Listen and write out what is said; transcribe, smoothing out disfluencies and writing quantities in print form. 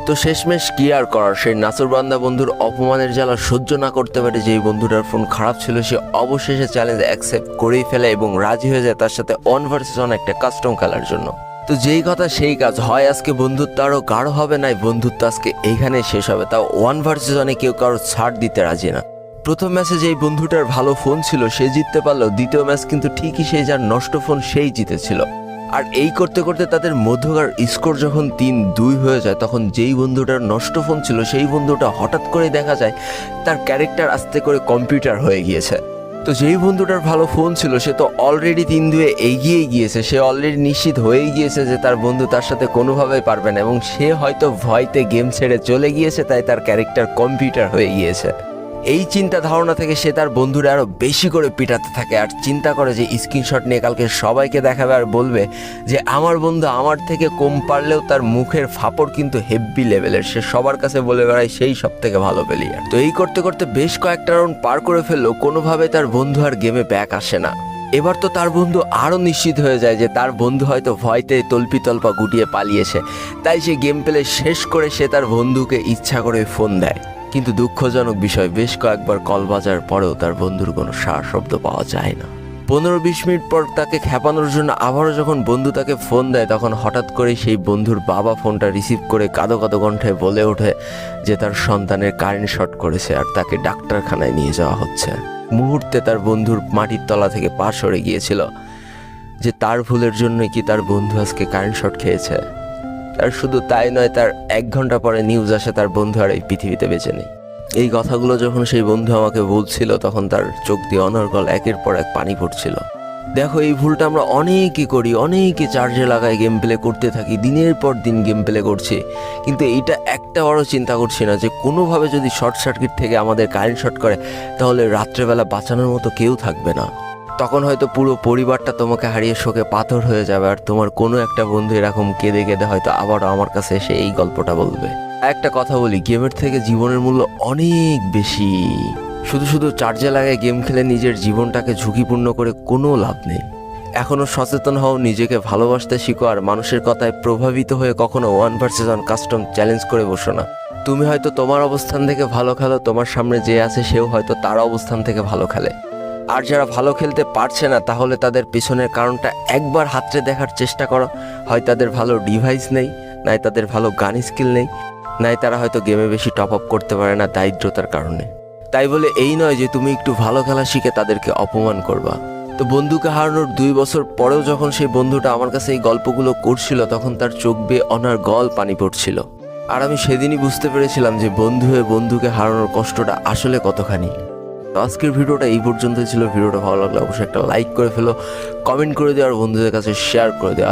তো শেষমেশ কি আর করার, সেই নাসুরবান্দা বন্ধুর অপমানের জ্বালা সহ্য না করতে পারে যেই বন্ধুটার ফোন খারাপ ছিল, সে অবশেষে চ্যালেঞ্জ অ্যাকসেপ্ট করেই ফেলে এবং রাজি হয়ে যায় তার সাথে 1 vs 1 একটা কাস্টম খেলার জন্য। তো যেই কথা সেই কাজ, হয় আজকে বন্ধুত্ব আরও গাঢ় হবে, নাই বন্ধুত্ব আজকে এইখানে শেষ হবে। তাও 1 vs 1 কেউ কারো ছাড় দিতে রাজি না। প্রথম ম্যাচে যেই বন্ধুটার ভালো ফোন ছিল সে জিততে পারলো, দ্বিতীয় ম্যাচ কিন্তু ঠিকই সেই যার নষ্ট ফোন সেই জিতেছিল। আর এই করতে করতে তাদের মধ্যকার স্কোর যখন 3-2 হয়ে যায়, তখন যেই বন্ধুটার নষ্ট ফোন ছিল সেই বন্ধুটা হঠাৎ করে দেখা যায় তার ক্যারেক্টার আস্তে করে কম্পিউটার হয়ে গিয়েছে। তো যেই বন্ধুটার ভালো ফোন ছিল সে তো অলরেডি 3-2 এগিয়ে গিয়েছে, সে অলরেডি নিশ্চিত হয়েই গিয়েছে যে তার বন্ধু তার সাথে কোনোভাবেই পারবে না, এবং সে হয়তো ভয়তে গেম ছেড়ে চলে গিয়েছে, তাই তার ক্যারেক্টার কম্পিউটার হয়ে গিয়েছে। এই চিন্তা ধারণা থেকে সে তার বন্ধুরা আরও বেশি করে পিটাতে থাকে আর চিন্তা করে যে স্ক্রিনশট নিয়ে কালকে সবাইকে দেখাবে আর বলবে যে আমার বন্ধু আমার থেকে কম পারলেও তার মুখের ফাপড় কিন্তু হেভি লেভেলের, সে সবার কাছে বলে বেড়ায় সেই সব থেকে ভালো প্লেয়ার। তো এই করতে করতে বেশ কয়েকটা রাউন্ড পার করে ফেললেও কোনোভাবে তার বন্ধু আর গেমে ব্যাক আসে না। এবার তো তার বন্ধু আরও নিশ্চিত হয়ে যায় যে তার বন্ধু হয়তো ভয়তে তল্পা গুটিয়ে পালিয়েছে, তাই সে গেম প্লে শেষ করে সে তার বন্ধুকে ইচ্ছা করে ফোন দেয়। কিন্তু দুঃখজনক বিষয়, বেশ কয়েকবার কল বাজার পরেও তার বন্ধুর কোনো সাড়া শব্দ পাওয়া যায় না। 15-20 মিনিট পর তাকে খেপানোর জন্য আবারও যখন বন্ধু তাকে ফোন দেয়, তখন হঠাৎ করে সেই বন্ধুর বাবা ফোনটা রিসিভ করে কাঁদো কাঁদো কণ্ঠে বলে ওঠে যে তার সন্তানের কারেন্ট শর্ট করেছে আর তাকে ডাক্তারখানায় নিয়ে যাওয়া হচ্ছে। মুহূর্তে তার বন্ধুর মাটির তলা থেকে পা সরে গিয়েছিল যে তার ভুলের জন্যই কি তার বন্ধু আজকে কারেন্ট শর্ট খেয়েছে। আর শুধু তাই নয়, তার 1 ঘন্টা পরে নিউজ আসে তার বন্ধু আর এই পৃথিবীতে বেঁচে নেই। এই কথাগুলো যখন সেই বন্ধু আমাকে বলছিল তখন তার চোখ দিয়ে অনর্গল একের পর এক পানি পড়ছিল। দেখো, এই ভুলটা আমরা অনেকেই করি, অনেকে চার্জে লাগায় গেম প্লে করতে থাকি, দিনের পর দিন গেম প্লে করছি, কিন্তু এইটা একটা বড় চিন্তা করছি না যে কোনোভাবে যদি শর্ট সার্কিট থেকে আমাদের কারেন্ট শর্ট করে তাহলে রাত্রেবেলা বাঁচানোর মতো কেউ থাকবে না। তখন হয়তো পুরো পরিবারটা তোমাকে হারিয়ে শোকে পাথর হয়ে যাবে, আর তোমার কোনো একটা বন্ধু এরকম কেঁদে কেঁদে হয়তো আবারও আমার কাছে এসে এই গল্পটা বলবে। একটা কথা বলি, গেমের থেকে জীবনের মূল্য অনেক বেশি। শুধু চার্জে লাগায় গেম খেলে নিজের জীবনটাকে ঝুঁকিপূর্ণ করে কোনো লাভ নেই। এখনও সচেতন হও, নিজেকে ভালোবাসতে শিখো, আর মানুষের কথায় প্রভাবিত হয়ে কখনো 1 vs 1 কাস্টম চ্যালেঞ্জ করে বসো না। তুমি হয়তো তোমার অবস্থান থেকে ভালো খেলো, তোমার সামনে যে আছে সেও হয়তো তার অবস্থান থেকে ভালো খেলে। আর যারা ভালো খেলতে পারছে না তাহলে তাদের পিছনের কারণটা একবার হাতড়ে দেখার চেষ্টা করো। হয় তাদের ভালো ডিভাইস নেই, নাই তাদের ভালো গান স্কিল নেই, নাই তারা হয়তো গেমে বেশি টপ আপ করতে পারে না দারিদ্রতার কারণে। তাই বলে এই নয় যে তুমি একটু ভালো খেলা শিখে তাদেরকে অপমান করবা। তো বন্ধুকে হারানোর 2 বছর পরেও যখন সেই বন্ধুটা আমার কাছে এই গল্পগুলো করছিল তখন তার চোখ বেয়ে অনর্গল পানি পড়ছিল। আর আমি সেদিনই বুঝতে পেরেছিলাম যে বন্ধু হয়ে বন্ধুকে হারানোর কষ্টটা আসলে কতখানি। তো আজকের ভিডিওটা এই পর্যন্তই ছিল। ভিডিওটা ভালো লাগলে অবশ্যই একটা লাইক করে ফেলো, কমেন্ট করে দিও আর বন্ধুদের কাছে শেয়ার করে দিও।